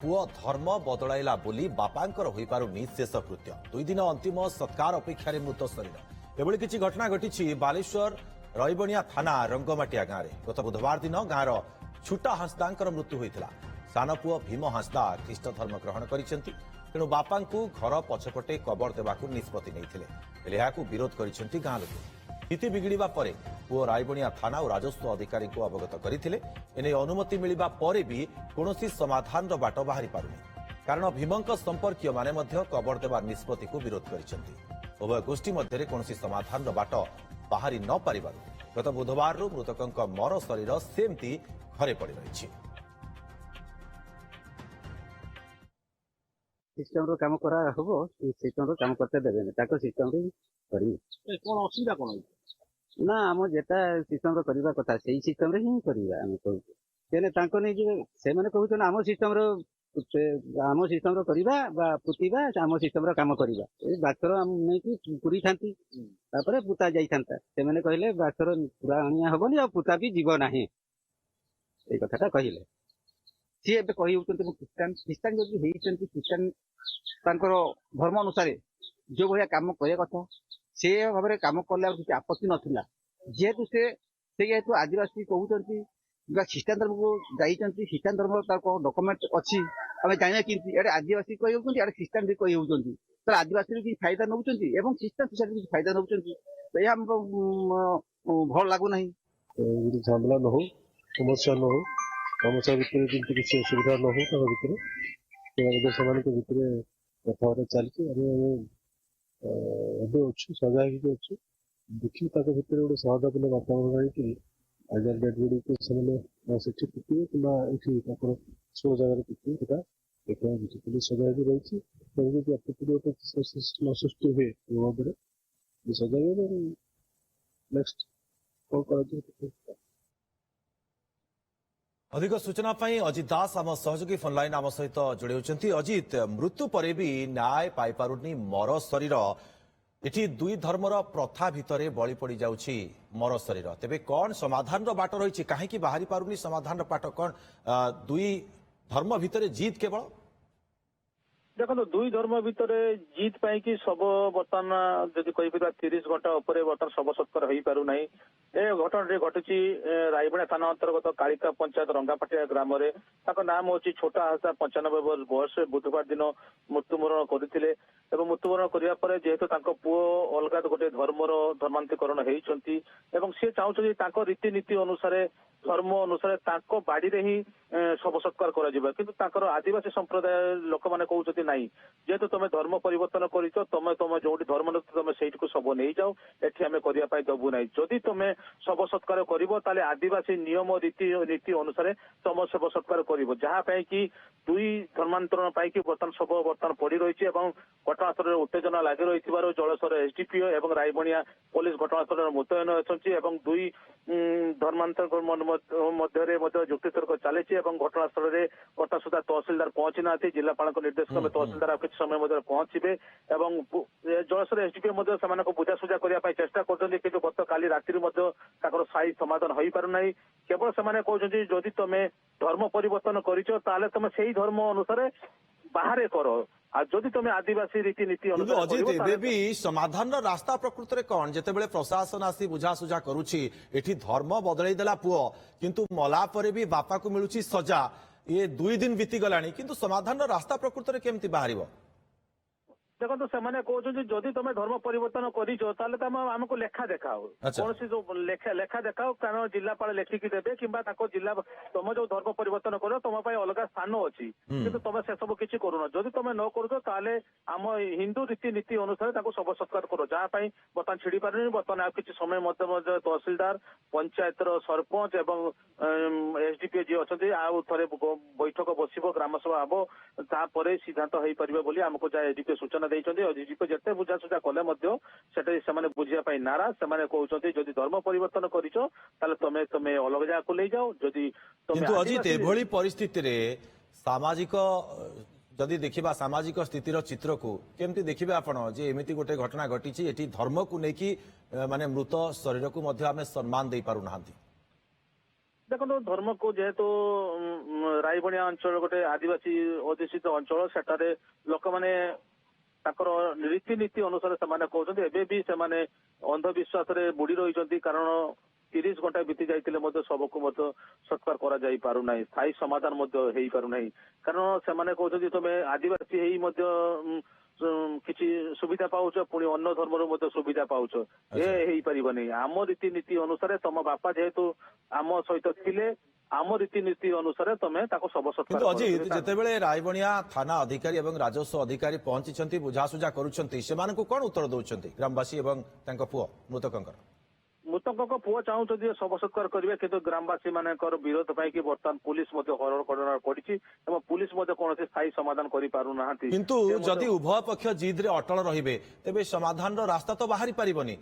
पुओ धर्म बदलाइला बोली बापांकर होई पारुनी शेषकृत्य 2 दिन अंतिम सत्कार अपेक्षा मृत शरीर एभली किछि घटना घटी बालेश्वर रईबणिया थाना रंगमाटिया गाँव में गत बुधवार दिन गाँवर छुटा हांसदांकर मृत्यु होता। सान पुओ भीम हांसदा ख्रीष्ट धर्म ग्रहण करिसेंति तेणु बापा घर पछपटे कबर देवाकू निष्पत्ति नहीं विरोध करिसेंति गाँ लोक। स्थिति बिगिड़ा पर पुओ रायबणिया थाना और राजस्व अधिकारी को अवगत करते एने अनुमति मिलिबा परे भी कौनसी समाधान बाट बाहरी पारुनी कारण भीमंक संपर्कीय माने मध्य कबर देवा निष्पत्ति को विरोध करिसेंति। उभय गोष्ठी मध्य कौनसी समाधान बाट बाहरी न पारिबारु गत बुधवार मृतकंक मर शरीर सेमती घरे पड़ी रही। सिस्टम काम करा हबो सिस्टम काम करते देबे ताको सिस्टम रे करी कोन असुविधा कोन ना हम जेटा सिस्टम करबा कथा सेही सिस्टम रे ही करबा हम कहू तेने तांको नै जे से माने कहू त हम सिस्टम रो करबा बा पुतिबा हम सिस्टम रो काम करबा ए बाकर हम नै कि पुरी थांती तापरे पुता जाई थांता से माने कहले बाकर पूरा अनिया हबनी आ पुता भी जीव नाही ए कथाटा कहिले सी एबे कहि उतंते क्रिश्चियन जदि हेइचंती क्रिश्चियन तांकर धर्म अनुसार जो भया काम करे कथा से भाव काम कले किसी आपत्ति नथिला जेहेतु से हेतु आदिवासी कहते ख्रीष्टान धर्म को जाइए ख्रीष्टान धर्म डॉक्यूमेंट अच्छी आम जाना कि आदिवासी कही ख्रीष्टान भी कही तो आदिवासी भी फायदा नौ ख्रीष्टान सोसाइटी फायदा नौ तो यह भल लगुना झमेला न हो समस्या न हो समस्या भितर जमी किसी असुविधा न हो भितर कथबार्ता चलती अच्छु सजा अच्छु देखिए भितर गोटे सहज पिले वातावरण रही आज डेड बॉडी को से पुतिए कि शो जगह पुतिए देखा पुलिस सजा रही गोटे सृष्टि हुए सजा नेक्स्ट कौन कर। अधिक सूचना पाई अजित दास आम सहयोगी फोनलाइन आम सहित जोड़ी होती। अजित मृत्यु पर भी न्याय पाई पारुनी मर शरीर एठी दुई धर्मर प्रथा भितर बली पड़ जाउछि मर शरीर तेबे कौन समाधान बाट रही कहीं बाहरी पारुनी समाधान बाट कौन दुई धर्म भितर जीत केवल देखो दुई धर्म भितर जीत पाई कि सब बर्तमान जदि कही 30 घंटा उपर बर्तमान शव सत्कार हो पार ना ए घटना घटुची रायबणा थाना अंतर्गत कालिका पंचायत रंगापाटिया ग्राम में नाम हूँ छोटा हांसदा 95 वर्ष बयस बुधवार दिन मृत्युवरण करते मृत्युवरण करने जेहेतु पुओ अलग गोटे धर्मर धर्मांतरीकरण होती सी चाहते रीतिनीति अनुसार धर्म अनुसार बाड़ी ही शव सत्कार कर आदिवासी संप्रदाय लोक मैंने कहते ना जेहेतु तुम धर्म परिवर्तन कर तुम जो धर्म तुम से शव नहीं जाओ एटी आम करने दबू ना जदि तुम शव सत्कार कर आदिवासी नियम रीति नीति अनुसार तुम शव सत्कार कर जहाँपाई कि दुई धर्मांतरण पाई बर्तमान शव बर्तमान पड़ रही घटनास्थल में उत्तेजना लगी रही जलस्वर एसडीपीओ और रायबणिया पुलिस घटनास्थल में मुतयन अच्छी दुई धर्मांतरण मध्य जुक्तितर्क चली घटनास्थल में घटना सुधा तहसिलदार पहुंची ना जिलापाल निर्देश क्रमे तहसिलदार किसी समय पहुंचे जलस्वर एसडीपीओ से बुझासुझा करने चेष्टा कर गत काली राति स्थायी समाधान हो पारना केवल से कहते जदि तुम धर्म परिवर्तन कर तुम से धर्म अनुसार बाहर कर जदि तुम आदिवासी रीतिनीति अजित एवं भी समाधान रास्ता प्रकृत में कौन जिते प्रशासन आसी बुझासुझा करुच्ची एठी धर्म बदल देला पुओ किंतु मला परे भी बापा को मिलुची सजा ये 2 दिन बीती गलानी किंतु समाधान रास्ता प्रकृत में केमती बाहर देखो से कहते जदि तुम धर्म परिवर्तन करमको लेखा देखाओ कौन जो लेखा देखाओ कारण जिलापाल लेखिकी देवे कि जिला तुम जो धर्म परिवर्तन कर तुम अलग स्थान अच्छी कि तुम से सब किसी करूना जदि तुम न कर आम हिंदू रीतिनीति अनुसार शव सत्कार कर जहाँ बर्तमान छिड़ी पारे बर्तमान आ किसी समय तहसिलदार पंचायत सरपंच और एसडीपीओ जी अच्छे आउ थे बैठक बस ग्रामसभा हम तापर सिद्धांत हो पारे आमको जहाँ एसडीपीओ सूचना जिते बुझासुझा कले बुझाई नाराज से कहते जदि धर्म परिवर्तन कर तुम अलग जगह ले जाओ जदि अजित एभली परिस्थिति रे सामाजिक जदि देखा सामाजिक स्थितिर चित्र को केमती देखिए आपण जे एमती गोटे घटना घटी धर्म को लेकिन माने मृत शरीर को आम सम्मान दे पारु ना ଦେଖନ୍ତୁ ଧର୍ମକୁ ଯେହେତୁ ରାଇବଣିଆ ଅଞ୍ଚଳ ଗୋଟେ ଆଦିବାସୀ ଅଧିଷ୍ଠିତ ଅଞ୍ଚଳ, ସେଠାରେ ଲୋକମାନେ ତାଙ୍କର ରୀତିନୀତି ଅନୁସାରେ ସେମାନେ କହୁଛନ୍ତି। ଏବେ ବି ସେମାନେ ଅନ୍ଧବିଶ୍ୱାସରେ ବୁଡି ରହିଛନ୍ତି, କାରଣ 30 ଘଣ୍ଟା ବିତି ଯାଇଥିଲେ ମଧ୍ୟ ଶବକୁ ମଧ୍ୟ ସତ୍କାର କରାଯାଇ ପାରୁନାହିଁ, ସ୍ଥାୟୀ ସମାଧାନ ମଧ୍ୟ ହେଇପାରୁନାହିଁ। କାରଣ ସେମାନେ କହୁଛନ୍ତି ତମେ ଆଦିବାସୀ ହେଇ ମଧ୍ୟ କିଛି ସୁବିଧା ପାଉଛ, ପୁଣି ଅନ୍ୟ ଧର୍ମରୁ ମଧ୍ୟ ସୁବିଧା ପାଉଛ, ଏ ହେଇପାରିବନି। ଆମ ରୀତିନୀତି ଅନୁସାରେ ତମ ବାପା ଯେହେତୁ ଆମ ସହିତ ଥିଲେ, ଆମ ରୀତିନୀତି ଅନୁସାରେ ତମେ ତାକୁ ଶବ ସତ୍କାର କିନ୍ତୁ ଅଜିତ, କର। ଯେତେବେଳେ ରାଇବଣିଆ ଥାନା ଅଧିକାରୀ ଏବଂ ରାଜସ୍ୱ ଅଧିକାରୀ ପହଞ୍ଚିଛନ୍ତି, ବୁଝାସୁଝା କରୁଛନ୍ତି, ସେମାନଙ୍କୁ କଣ ଉତ୍ତର ଦଉଛନ୍ତି ଗ୍ରାମବାସୀ ଏବଂ ତାଙ୍କ ପୁଅ ମୃତକଙ୍କର? ମୃତକଙ୍କ ପୁଅ ଚାହୁଁଛନ୍ତି ଯେ ଶବ ସତ୍କାର କରିବେ, କିନ୍ତୁ ଗ୍ରାମବାସୀ ମାନଙ୍କର ବିରୋଧ ପାଇଁ କି ବର୍ତ୍ତମାନ ପୁଲିସ ମଧ୍ୟ ହରକଡଣାରେ ପଡିଛି ଏବଂ ପୁଲିସ ମଧ୍ୟ କୌଣସି ସ୍ଥାୟୀ ସମାଧାନ କରିପାରୁନାହାନ୍ତି। କିନ୍ତୁ ଯଦି ଉଭୟ ପକ୍ଷ ଜିଦ୍ରେ ଅଟଳ ରହିବେ, ତେବେ ସମାଧାନର ରାସ୍ତା ତ ବାହାରି ପାରିବନି।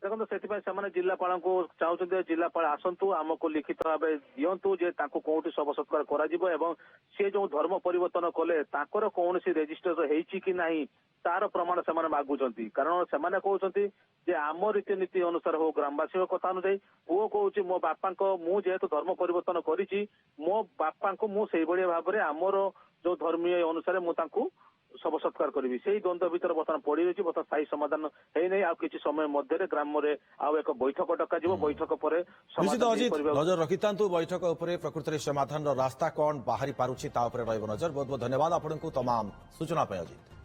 ଦେଖନ୍ତୁ, ସେଥିପାଇଁ ସେମାନେ ଜିଲ୍ଲାପାଳଙ୍କୁ ଚାହୁଁଛନ୍ତି ଯେ ଜିଲ୍ଲାପାଳ ଆସନ୍ତୁ, ଆମକୁ ଲିଖିତ ଭାବେ ଦିଅନ୍ତୁ ଯେ ତାଙ୍କୁ କୋଉଠି ଶବ ସତ୍କାର କରାଯିବ ଏବଂ ସେ ଯୋଉ ଧର୍ମ ପରିବର୍ତ୍ତନ କଲେ ତାଙ୍କର କୌଣସି ରେଜିଷ୍ଟର ହେଇଛି କି ନାହିଁ ତାର ପ୍ରମାଣ ସେମାନେ ମାଗୁଛନ୍ତି। କାରଣ ସେମାନେ କହୁଛନ୍ତି ଯେ ଆମ ରୀତିନୀତି ଅନୁସାରେ ହଉ, ଗ୍ରାମବାସୀଙ୍କ କଥା ଅନୁଯାୟୀ ପୁଅ କହୁଛି ମୋ ବାପାଙ୍କ, ମୁଁ ଯେହେତୁ ଧର୍ମ ପରିବର୍ତ୍ତନ କରିଛି, ମୋ ବାପାଙ୍କୁ ମୁଁ ସେଇଭଳି ଭାବରେ ଆମର ଯୋଉ ଧର୍ମୀୟ ଅନୁସାରେ ମୁଁ ତାଙ୍କୁ ଶବ ସତ୍କାର କରିବି। ସେଇ ଦ୍ୱନ୍ଦ୍ୱ ଭିତରେ ବର୍ତ୍ତମାନ ପଡି ରହିଛି, ବର୍ତ୍ତମାନ ସ୍ଥାୟୀ ସମାଧାନ ହେଇନାହିଁ। ଆଉ କିଛି ସମୟ ମଧ୍ୟରେ ଗ୍ରାମରେ ଆଉ ଏକ ବୈଠକ ଡକାଯିବ, ବୈଠକ ପରେ ନିଶ୍ଚିତ ସମାଧାନ ଅଜିତ, ହେଇପାରିବ। ନଜର ରଖିଥାନ୍ତୁ ବୈଠକ ଉପରେ, ପ୍ରକୃତରେ ସମାଧାନର ରାସ୍ତା କଣ ବାହାରି ପାରୁଛି ତା ଉପରେ ରହିବ ନଜର। ବହୁତ ବହୁତ ଧନ୍ୟବାଦ ଆପଣଙ୍କୁ ତମାମ ସୂଚନା ପାଇଁ ଅଜିତ।